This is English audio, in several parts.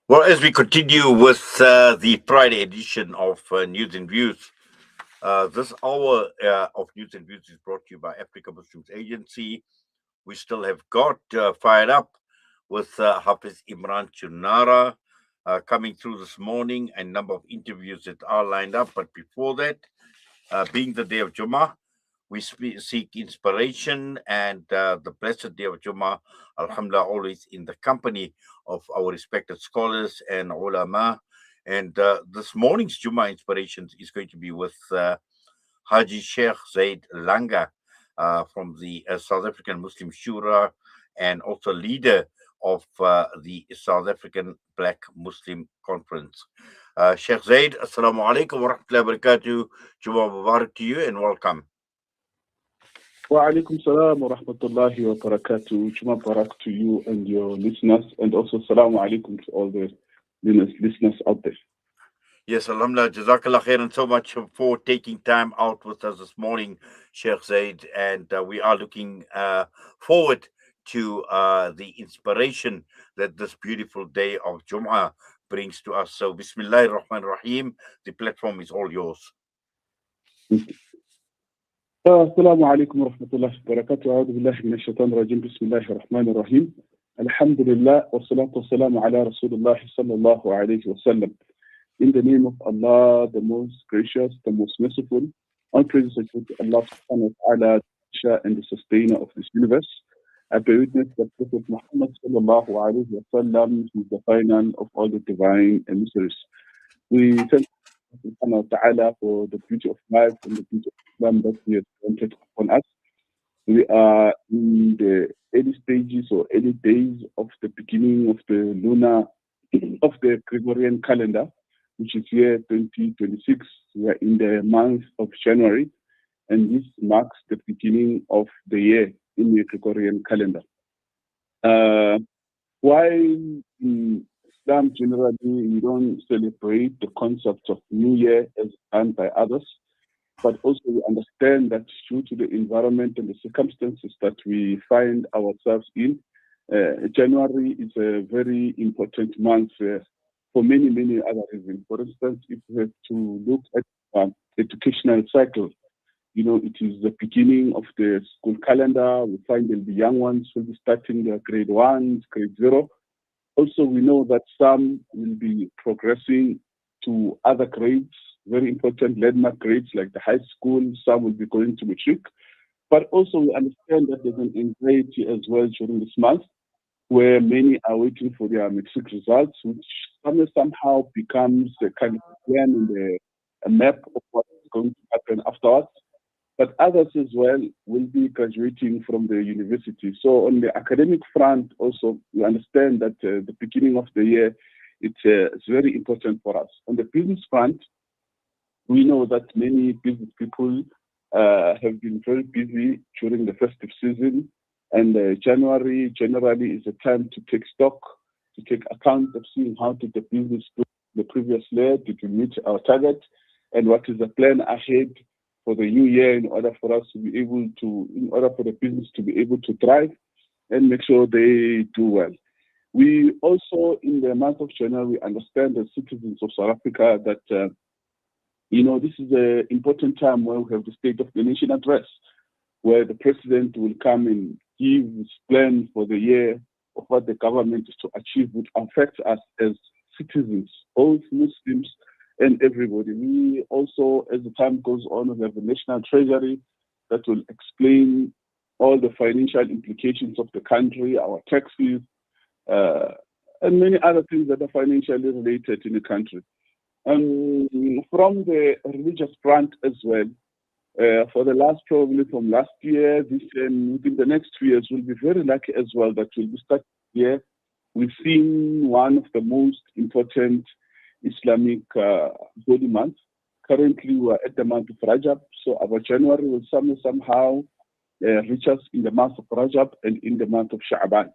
Well, as we continue with the Friday edition of News and Views, this hour of News and Views is brought to you by Africa Muslims Agency. We still have got fired up with Hafiz Imran Chunara coming through this morning, and number of interviews that are lined up. But before that, being the day of Jummah, we seek inspiration and the blessed day of Jummah, Alhamdulillah, always in the company of our respected scholars and ulama. And this morning's Jummah inspirations is going to be with Hajji Sheikh Zaid Langa from the South African Muslim Shura and also leader of the South African Black Muslim Conference. Sheikh Zaid, Assalamu alaikum wa rahmatullahi wa barakatuh. Jummah Mubarak to you and welcome. Wa alaikum salam wa rahmatullahi wa barakatuh. Jummah Barak to you and your listeners, and also salamu alaikum to all the listeners out there. Yes, Alhamdulillah, Jazakallah khairan so much for taking time out with us this morning, Sheikh Zaid. And we are looking forward to the inspiration that this beautiful day of Jum'ah brings to us. So, Bismillahir Rahmanir Rahim, the platform is all yours. السلام عليكم ورحمة الله وبركاته. أعوذ بالله من الشيطان الرجيم. بسم الله الرحمن الرحيم. الحمد لله والصلاة والسلام على رسول الله صلى الله عليه وسلم. In the name of Allah, the most gracious, the most merciful, all praises are due to Allah subhanahu wa ta'ala, and the sustainer of this universe. I bear witness that Prophet Muhammad sallallahu alayhi wa sallam is the final of all the divine emissaries. We thank Allah subhanahu wa ta'ala for the beauty of life and the beauty of Islam that He has granted upon us. We are in the early stages or early days of the beginning of the of the Gregorian calendar, which is year 2026. We are in the month of January, and this marks the beginning of the year in the Gregorian calendar. While in Islam generally we don't celebrate the concept of New Year as done by others, but also we understand that due to the environment and the circumstances that we find ourselves in, January is a very important month for many, many other reasons. For instance, if we have to look at educational cycle, it is the beginning of the school calendar. We find that the young ones will be starting their grade 1, grade 0. Also, we know that some will be progressing to other grades, very important landmark grades like the high school. Some will be going to matric. But also we understand that there's an anxiety as well during this month, where many are waiting for their matric results, which somehow becomes a kind of plan and a map of what is going to happen afterwards. But others as well will be graduating from the university. So on the academic front also, we understand that the beginning of the year, it's very important for us. On the business front, we know that many business people have been very busy during the festive season. And January generally is a time to take stock, to take account of seeing how did the business do the previous year, did we meet our target, and what is the plan ahead for the new year in order for us to be able to, in order for the business to be able to thrive and make sure they do well. We also, in the month of January, understand as citizens of South Africa that, this is an important time where we have the State of the Nation address, where the president will come and give his plan for the year of what the government is to achieve, which affects us as citizens, both Muslims and everybody. We also, as the time goes on, we have the National Treasury that will explain all the financial implications of the country, our taxes, and many other things that are financially related in the country. And from the religious front as well, for the last, probably from last year, this and within the next 2 years, we'll be very lucky as well that we'll be starting here. We've seen one of the most important Islamic holy months. Currently, we are at the month of Rajab, so our January will somehow reach us in the month of Rajab and in the month of Sha'ban.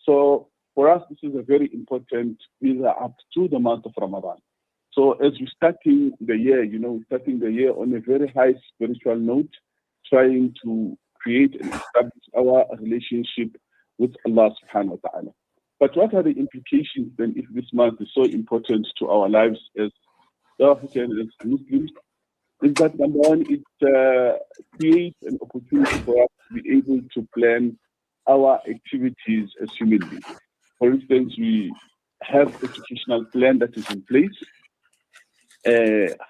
So for us, this is a very important leader up to the month of Ramadan. So as we're starting the year, starting the year on a very high spiritual note, trying to create and establish our relationship with Allah subhanahu wa ta'ala. But what are the implications then if this month is so important to our lives as Africans, as Muslims? Is that number one, it creates an opportunity for us to be able to plan our activities as human beings. For instance, we have educational plan that is in place.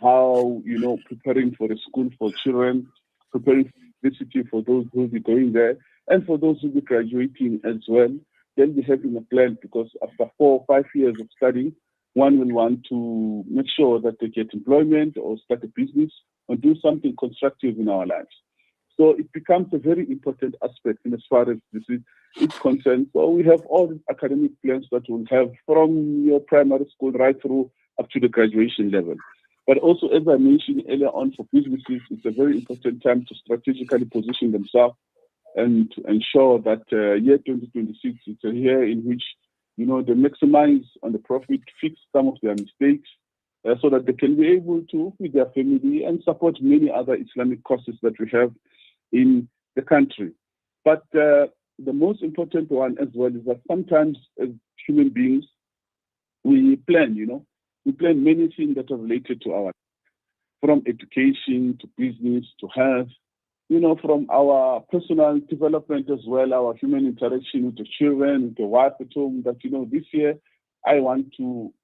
How, preparing for a school for children, preparing for university for those who will be going there, and for those who will be graduating as well. They'll be having a plan, because after 4 or 5 years of studying, one will want to make sure that they get employment or start a business or do something constructive in our lives. So it becomes a very important aspect in as far as this is concerned. So we have all the academic plans that we'll have from your primary school right through up to the graduation level. But also, as I mentioned earlier on, for businesses, it's a very important time to strategically position themselves and to ensure that year 2026 is a year in which, they maximize on the profit, fix some of their mistakes, so that they can be able to feed their family and support many other Islamic causes that we have in the country. But the most important one as well is that sometimes as human beings, we plan, we plan many things that are related to our life, from education to business to health, from our personal development as well, our human interaction with the children, with the wife at home, that, this year I want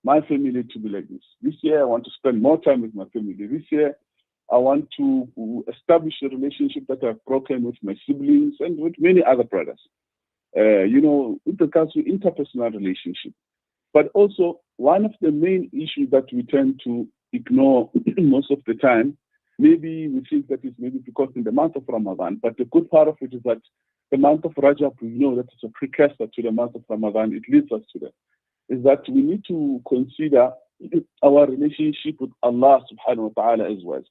my family to be like this. This year I want to spend more time with my family. This year I want to establish a relationship that I've broken with my siblings and with many other brothers, with regards to interpersonal relationship. But also, one of the main issues that we tend to ignore most of the time, maybe we think that it's maybe because in the month of Ramadan, but the good part of it is that the month of Rajab, we know that it's a precursor to the month of Ramadan. It leads us to that. Is that we need to consider our relationship with Allah subhanahu wa ta'ala as well.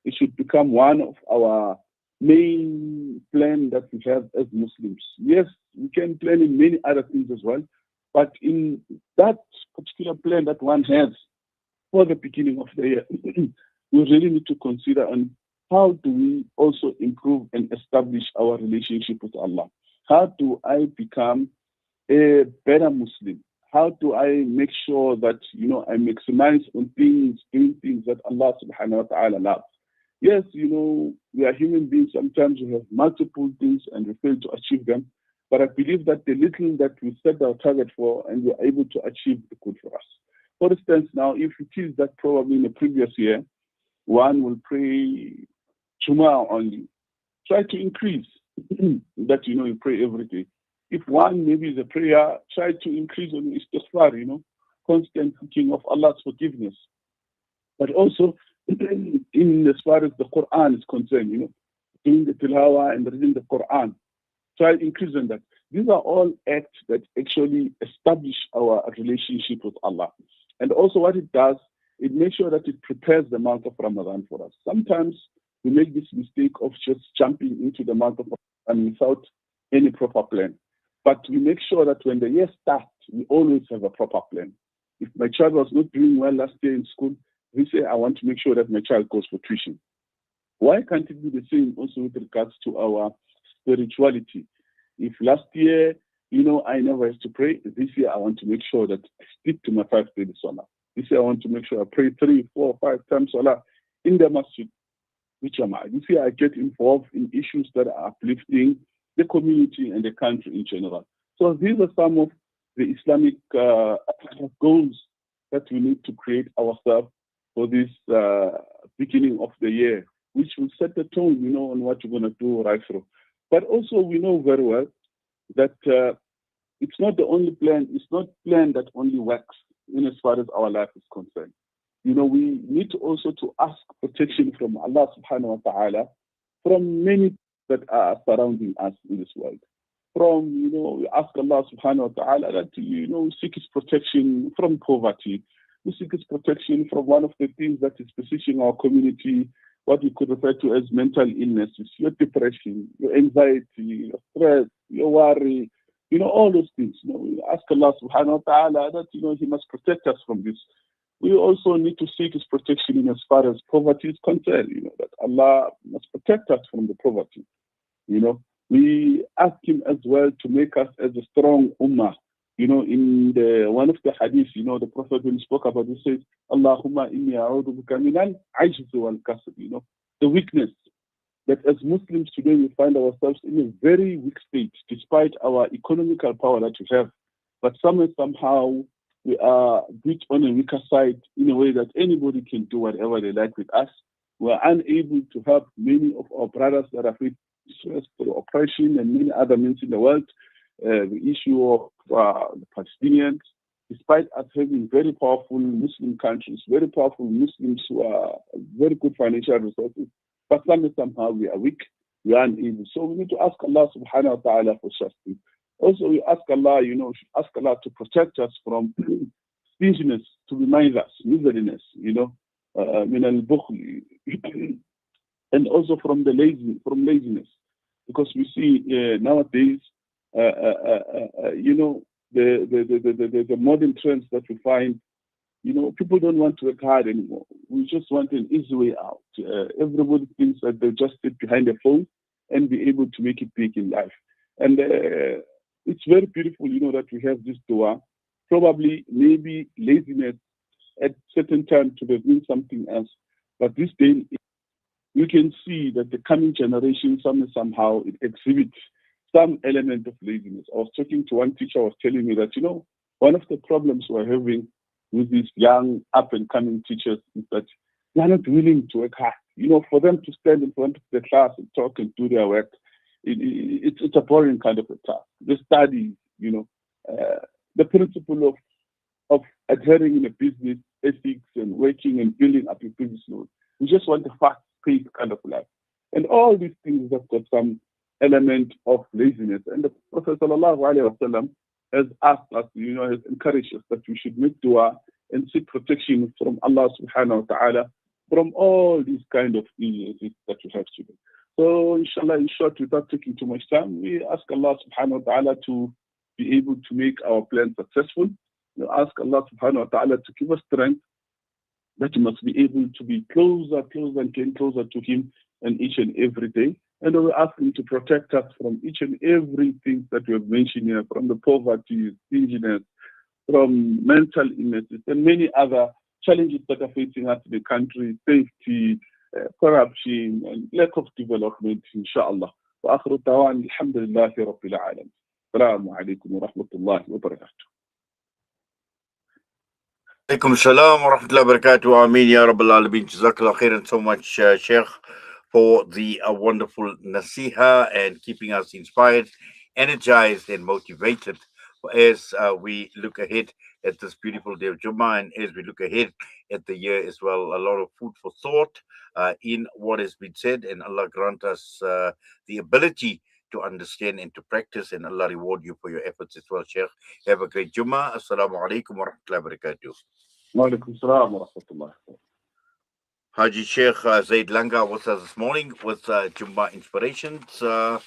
It should become one of our main plan that we have as Muslims. Yes, we can plan in many other things as well, but in that particular plan that one has for the beginning of the year, we really need to consider on how do we also improve and establish our relationship with Allah. How do I become a better Muslim? How do I make sure that, I maximize on doing things that Allah subhanahu wa ta'ala loves? Yes, we are human beings. Sometimes we have multiple things and we fail to achieve them. But I believe that the little that we set our target for and we're able to achieve the good for us. For instance, now, if it is that probably in the previous year, one will pray Jummah only, try to increase that, you pray every day. If one maybe is a prayer, try to increase on istighfar, constant thinking of Allah's forgiveness. But also, in as far as the Quran is concerned, doing the tilawah and reading the Quran, try increasing that. These are all acts that actually establish our relationship with Allah. And also what it does, it makes sure that it prepares the month of Ramadan for us. Sometimes we make this mistake of just jumping into the month of Ramadan without any proper plan. But we make sure that when the year starts, we always have a proper plan. If my child was not doing well last year in school, we say, I want to make sure that my child goes for tuition. Why can't it be the same also with regards to our spirituality? If last year, I never used to pray, this year I want to make sure that I stick to my 5 daily salah. This year I want to make sure I pray 3, 4, 5 times salah in the masjid. This year I get involved in issues that are uplifting the community and the country in general. So these are some of the Islamic goals that we need to create ourselves for this beginning of the year, which will set the tone, on what you're going to do right through. But also we know very well that it's not the only plan, it's not plan that only works in as far as our life is concerned. We need to also to ask protection from Allah subhanahu wa ta'ala from many that are surrounding us in this world. From, we ask Allah subhanahu wa ta'ala that, seek His protection from poverty. We seek His protection from one of the things that is positioning our community, what we could refer to as mental illnesses, your depression, your anxiety, your stress, your worry, all those things. We ask Allah subhanahu wa ta'ala that, He must protect us from this. We also need to seek His protection in as far as poverty is concerned, that Allah must protect us from the poverty. We We ask him as well to make us as a strong ummah. In one of the hadiths, the Prophet when he spoke about it, says, Allahumma inni a'udhu bika min al-ajz wal-kasr, the weakness that as Muslims today we find ourselves in a very weak state despite our economical power that we have. But somehow we are built on a weaker side in a way that anybody can do whatever they like with us. We are unable to help many of our brothers that are facing stress through oppression and many other means in the world. The issue of the Palestinians, despite us having very powerful Muslim countries, very powerful Muslims who are very good financial resources, but somehow we are weak, we are unable. So we need to ask Allah subhanahu wa ta'ala for sustenance. Also, we ask Allah, should ask Allah to protect us from stinginess, to remind us, miserliness, min al-bukhl, and also from laziness, because we see nowadays, the modern trends that we find. People don't want to work hard anymore. We just want an easy way out. Everybody thinks that they'll just sit behind a phone and be able to make it big in life. And it's very beautiful, that we have this dua. Probably, maybe laziness at certain time to have been something else. But this day, you can see that the coming generation somehow it exhibits some element of laziness. I was talking to one teacher, was telling me that, one of the problems we're having with these young up-and-coming teachers is that they're not willing to work hard. For them to stand in front of the class and talk and do their work, it's a boring kind of a task. The studies, the principle of adhering in a business ethics and working and building up your business load. We just want a fast-paced kind of life. And all these things have got some element of laziness. And the Prophet ﷺ has asked us, has encouraged us that we should make dua and seek protection from Allah subhanahu wa ta'ala from all these kind of illnesses that we have today. So inshallah, in short, without taking too much time, we ask Allah subhanahu wa ta'ala to be able to make our plan successful. We ask Allah subhanahu wa ta'ala to give us strength that we must be able to be closer and getting closer to Him and each and every day. And we ask Him to protect us from each and everything that we have mentioned here, from the poverty, stinginess, from mental illnesses, and many other challenges that are facing us in the country, safety, corruption, and lack of development, inshallah. وآخر الدعوان الحمد لله رب العالمين. السلام عليكم ورحمة الله وبركاته. Alaikum salam wa rahmatullahi wa barakatuh. Ameen ya Rabbal Alameen. Jazakallah khairan so much, Sheikh, for the wonderful nasiha and keeping us inspired, energized, and motivated as we look ahead at this beautiful day of Jummah, and as we look ahead at the year as well. A lot of food for thought in what has been said, and Allah grant us the ability to understand and to practice, and Allah reward you for your efforts as well, Sheikh. Have a great Jummah. Assalamu alaikum wa rahmatullahi wa barakatuh. Wa alaikum salam wa rahmatullah. Hajji Sheikh Zaid Langa with us this morning with Jummah Inspirations. A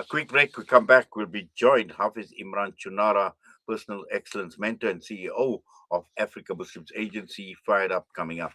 quick break, we come back, we'll be joined Hafiz Imran Chunara, Personal Excellence Mentor and CEO of Africa Muslims Agency, fired up coming up.